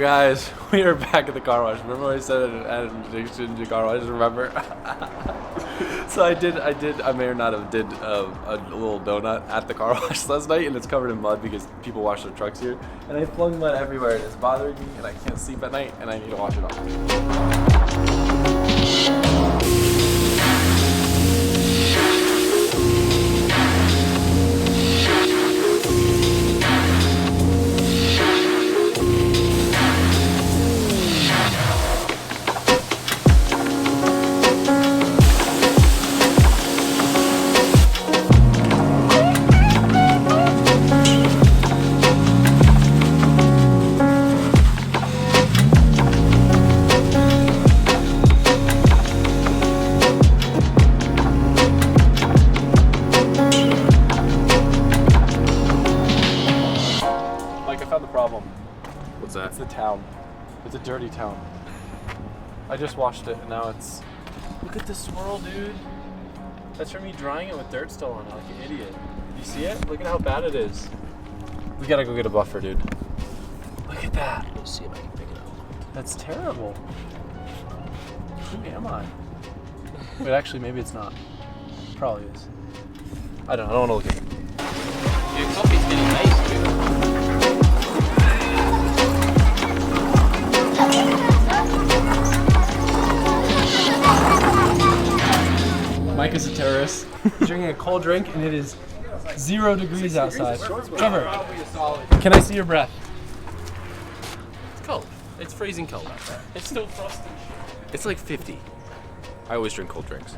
guys, we are back at the car wash. Remember when I said I had an addiction to car wash? Remember? So I may or not have did a little donut at the car wash last night, and it's covered in mud because people wash their trucks here. And I flung mud everywhere, and it's bothering me, and I can't sleep at night, and I need to wash it off. It's the town. It's a dirty town. I just washed it and now it's... Look at the swirl, dude. That's from me drying it with dirt still on it like an idiot. You see it? Look at how bad it is. We gotta go get a buffer, dude. Look at that. Let's see if I can pick it up. That's terrible. Who am I? Wait, actually, maybe it's not. It probably is. I don't want to look at it. Your coffee's getting nice, dude. Mike is a terrorist. He's drinking a cold drink and it is 0 degrees outside. Trevor, can I see your breath? It's cold. It's freezing cold outside. It's still frosty. It's like 50. I always drink cold drinks.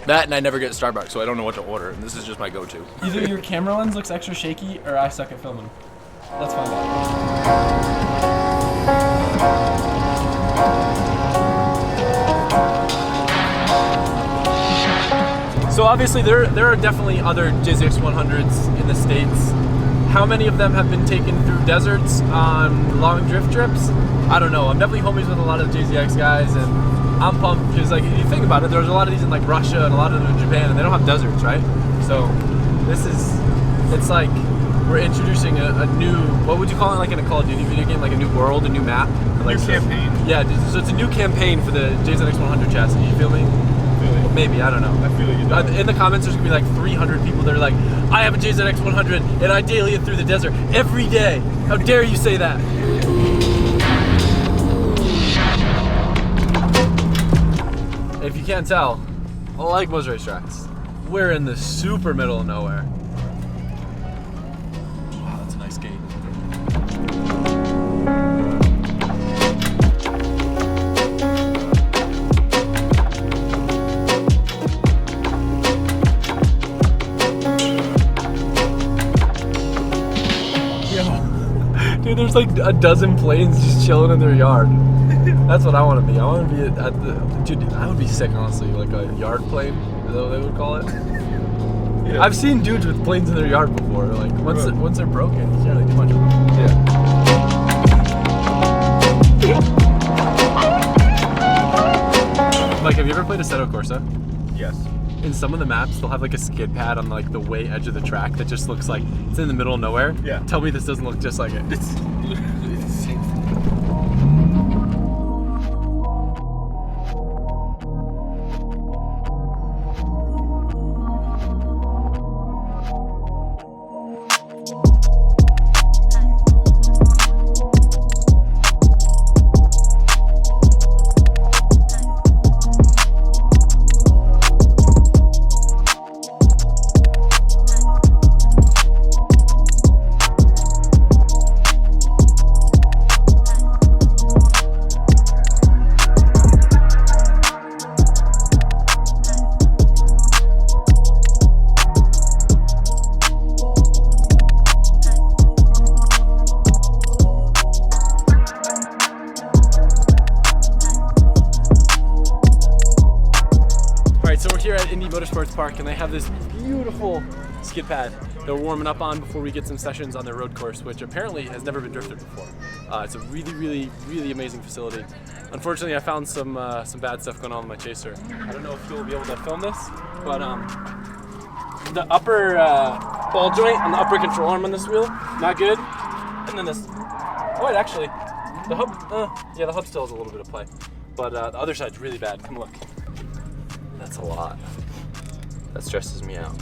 That and I never get Starbucks, so I don't know what to order. And this is just my go-to. Either your camera lens looks extra shaky or I suck at filming. Let's find out. So obviously there are definitely other JZX100's in the States. How many of them have been taken through deserts on long drift trips? I don't know. I'm definitely homies with a lot of the JZX guys, and I'm pumped because, like, if you think about it, there's a lot of these in like Russia and a lot of them in Japan, and they don't have deserts, right? So it's like we're introducing a new, what would you call it, like in a Call of Duty video game, like a new world, a new map, like new campaign. Yeah, so it's a new campaign for the JZX100 chassis. You feel me? Maybe, I don't know. I feel you. In the comments, there's gonna be like 300 people that are like, I have a JZX100 and I daily it through the desert every day. How dare you say that? If you can't tell, like most racetracks, we're in the super middle of nowhere. Wow, that's a nice gate. Dude, there's like a dozen planes just chilling in their yard. That's what I want to be. I want to be at the... Dude, I would be sick, honestly. Like a yard plane, is that what they would call it? Yeah. I've seen dudes with planes in their yard before. Like, once they're broken, you can't really do much of them. Yeah. Like, have you ever played Assetto Corsa? Yes. In some of the maps, they'll have like a skid pad on like the way edge of the track that just looks like it's in the middle of nowhere. Yeah. Tell me this doesn't look just like it. It's the same thing. Here at Indie Motorsports Park, and they have this beautiful skid pad that we're warming up on before we get some sessions on their road course, which apparently has never been drifted before. It's a really amazing facility. Unfortunately, I found some bad stuff going on with my chaser. I don't know if you'll be able to film this, but the upper ball joint and the upper control arm on this wheel, not good. And then this, quite actually. The hub, yeah, the hub still has a little bit of play, but the other side's really bad. Come look. That's a lot. That stresses me out.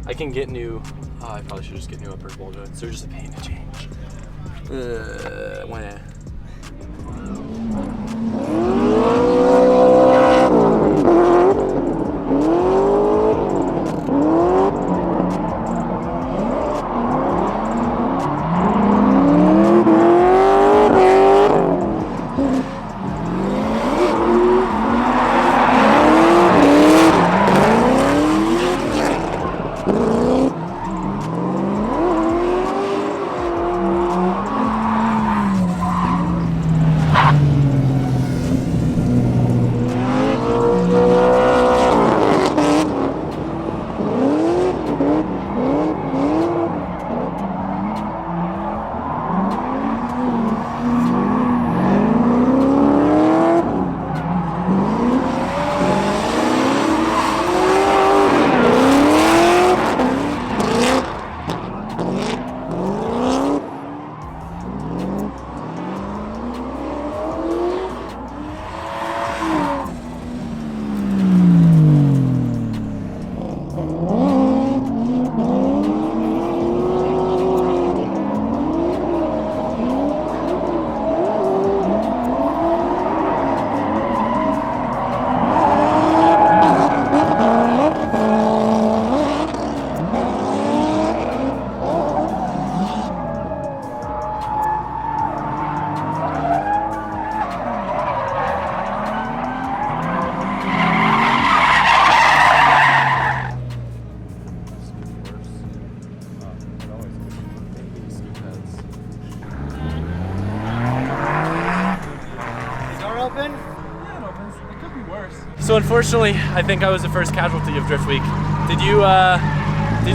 I can get new. I probably should just get new upper ball joints. They're just a pain to change. When. So unfortunately, I think I was the first casualty of Drift Week. Did you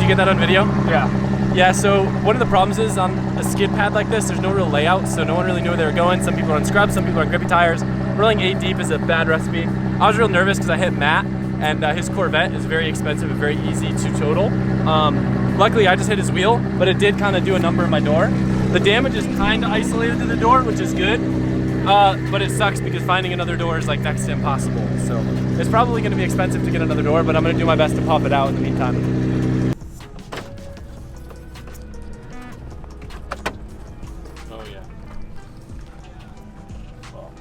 get that on video? Yeah. Yeah, so one of the problems is on a skid pad like this, there's no real layout, so no one really knew where they were going. Some people are on scrubs, some people are on grippy tires. Rolling 8 deep is a bad recipe. I was real nervous because I hit Matt, and his Corvette is very expensive and very easy to total. Luckily, I just hit his wheel, but it did kind of do a number in my door. The damage is kind of isolated to the door, which is good. But it sucks because finding another door is like next to impossible. So it's probably going to be expensive to get another door, but I'm going to do my best to pop it out in the meantime. Oh yeah. Well.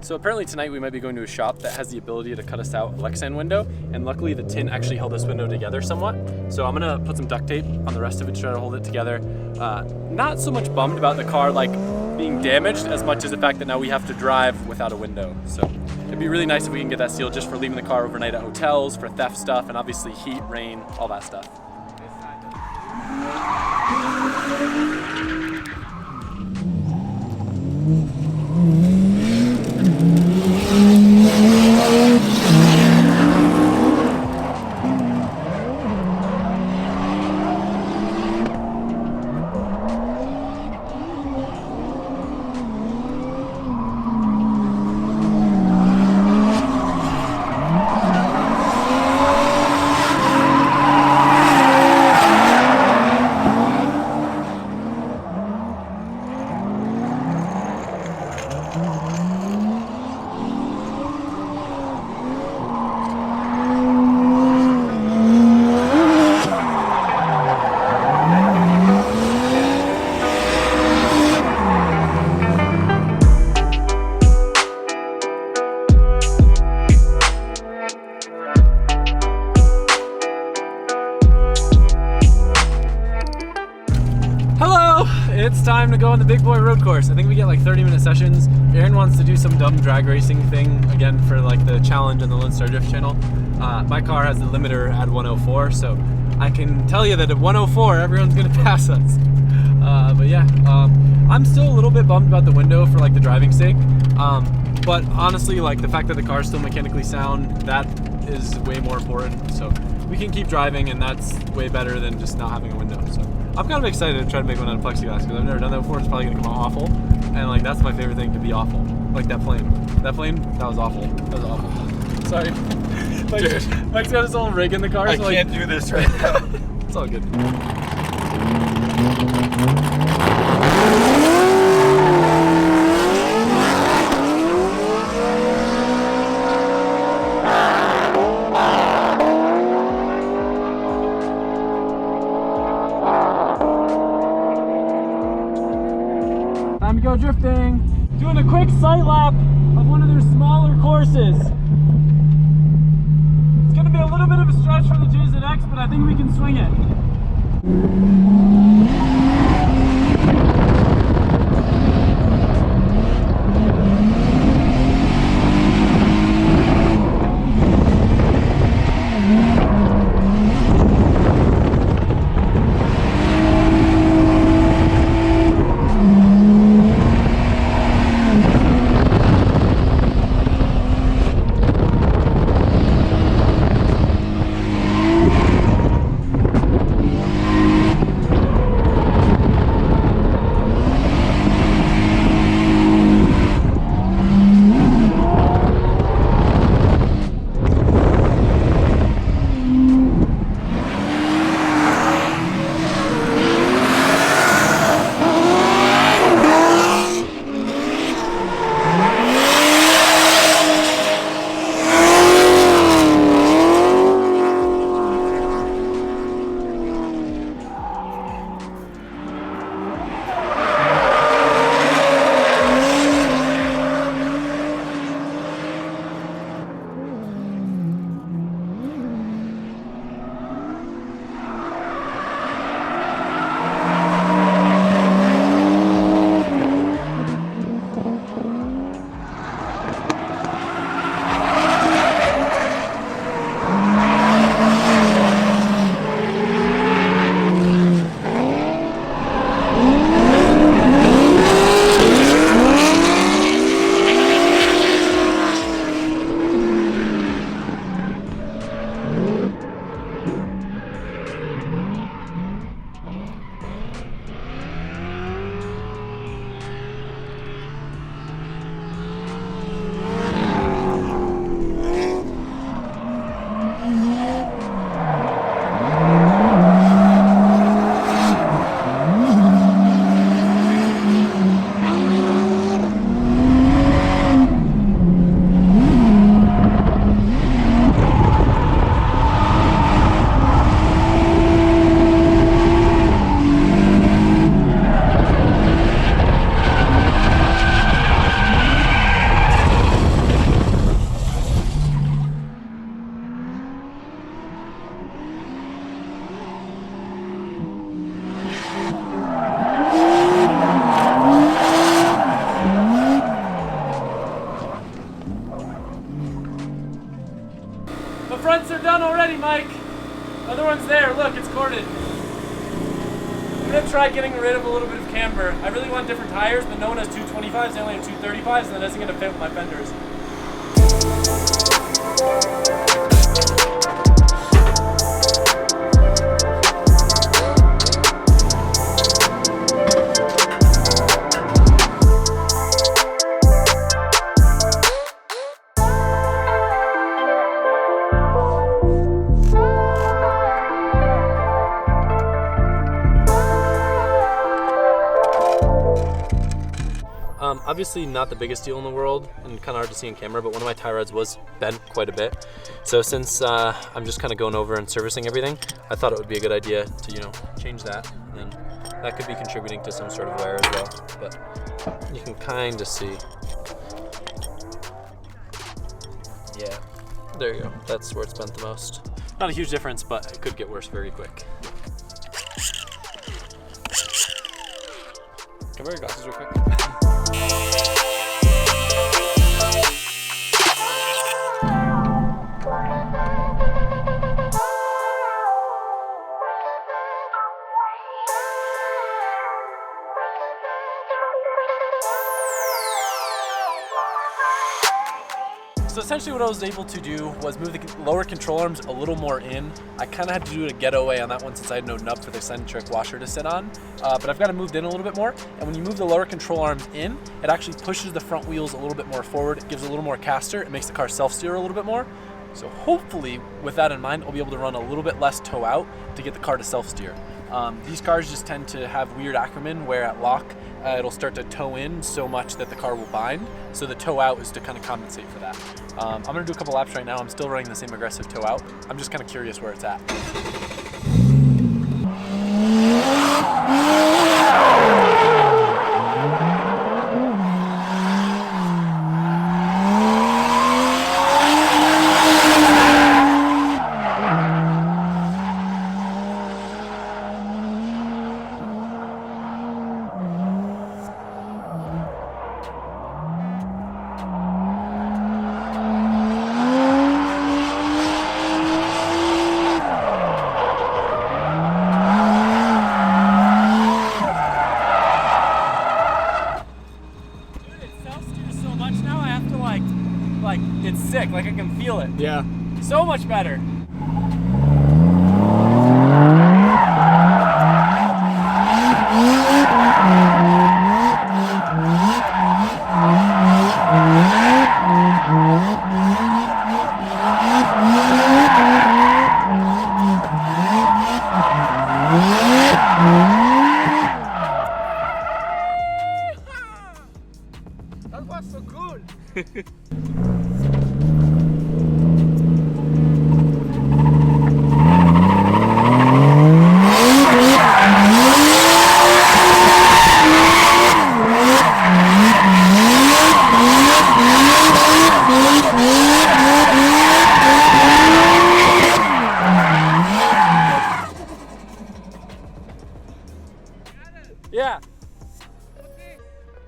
So apparently tonight we might be going to a shop that has the ability to cut us out a Lexan window, and luckily the tint actually held this window together somewhat. So I'm gonna put some duct tape on the rest of it to try to hold it together. Not so much bummed about the car like being damaged as much as the fact that now we have to drive without a window. So it'd be really nice if we can get that sealed just for leaving the car overnight at hotels, for theft stuff, and obviously heat, rain, all that stuff. It's time to go on the big boy road course. I think we get like 30-minute sessions. Aaron wants to do some dumb drag racing thing again for like the challenge on the Lone Star Drift channel. My car has the limiter at 104, so I can tell you that at 104 everyone's gonna pass us. But yeah, I'm still a little bit bummed about the window for like the driving sake. But honestly, like the fact that the car is still mechanically sound, that is way more important. So we can keep driving, and that's way better than just not having a window. So I'm kind of excited to try to make one out of plexiglass because I've never done that before. It's probably gonna come out awful, and like that's my favorite thing, to be awful. Like that plane. That plane, that was awful. That was awful. Sorry. Mike's got his own rig in the car. I so can't do this right now. It's all good. Time to go drifting. Doing a quick sight lap of one of their smaller courses. It's gonna be a little bit of a stretch for the JZX, but I think we can swing it. The fronts are done already, Mike. Other one's there. Look, it's corded. I'm gonna try getting rid of a little bit of camber. I really want different tires, but no one has 225s. They only have 235s, and that isn't gonna fit with my fenders. Obviously not the biggest deal in the world and kind of hard to see in camera, but one of my tie rods was bent quite a bit. So since I'm just kind of going over and servicing everything, I thought it would be a good idea to, you know, change that. And that could be contributing to some sort of wear as well. But you can kind of see. Yeah, there you go. That's where it's bent the most. Not a huge difference, but it could get worse very quick. Can I wear your glasses real quick? So essentially what I was able to do was move the lower control arms a little more in. I kind of had to do a getaway on that one since I had no nub for the eccentric washer to sit on, but I've got it moved in a little bit more. And when you move the lower control arms in, it actually pushes the front wheels a little bit more forward. It gives a little more caster. It makes the car self-steer a little bit more. So hopefully, with that in mind, I'll be able to run a little bit less toe out to get the car to self-steer. These cars just tend to have weird acronym where at lock, it'll start to toe in so much that the car will bind. So the toe out is to kind of compensate for that. I'm gonna do a couple laps right now. I'm still running the same aggressive toe out. I'm just kind of curious where it's at. It's sick, like I can feel it. Yeah. So much better. That was so cool. Yeah.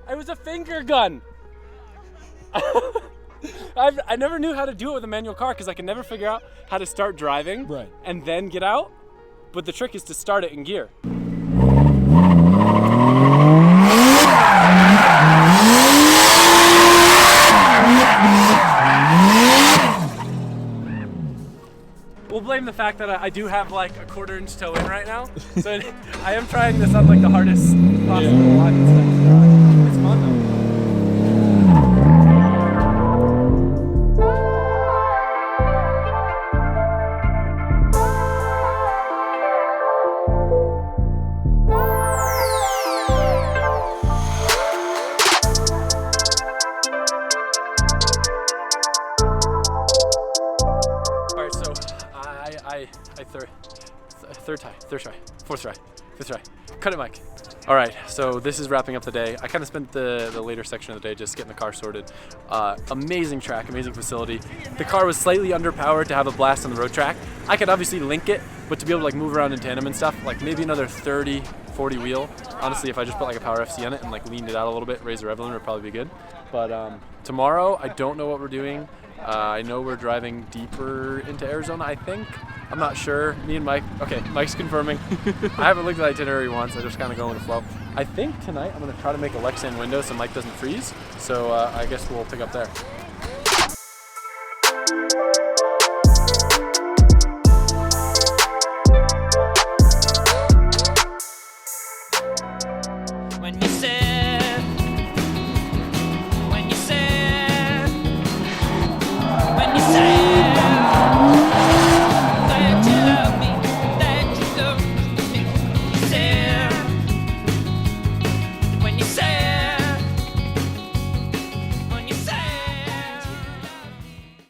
It was a finger gun. I never knew how to do it with a manual car because I could never figure out how to start driving and then get out. But the trick is to start it in gear. We'll blame the fact that I do have like a 1/4 inch toe in right now. So I am trying this on like the hardest possible line and stuff to drive. It's fun though. Third try, fourth try, fifth try. Cut it, Mike. All right, so this is wrapping up the day. I kind of spent the later section of the day just getting the car sorted. Amazing track, amazing facility. The car was slightly underpowered to have a blast on the road track. I could obviously link it, but to be able to like move around in tandem and stuff, like maybe another 30, 40 wheel. Honestly, if I just put like a Power FC on it and like leaned it out a little bit, raise the rev limiter, would probably be good. But tomorrow, I don't know what we're doing. I know we're driving deeper into Arizona, I think. I'm not sure. Me and Mike, okay, Mike's confirming. I haven't looked at the itinerary once, I just kind of go with the flow. I think tonight I'm gonna try to make a Lexan window so Mike doesn't freeze. So I guess we'll pick up there.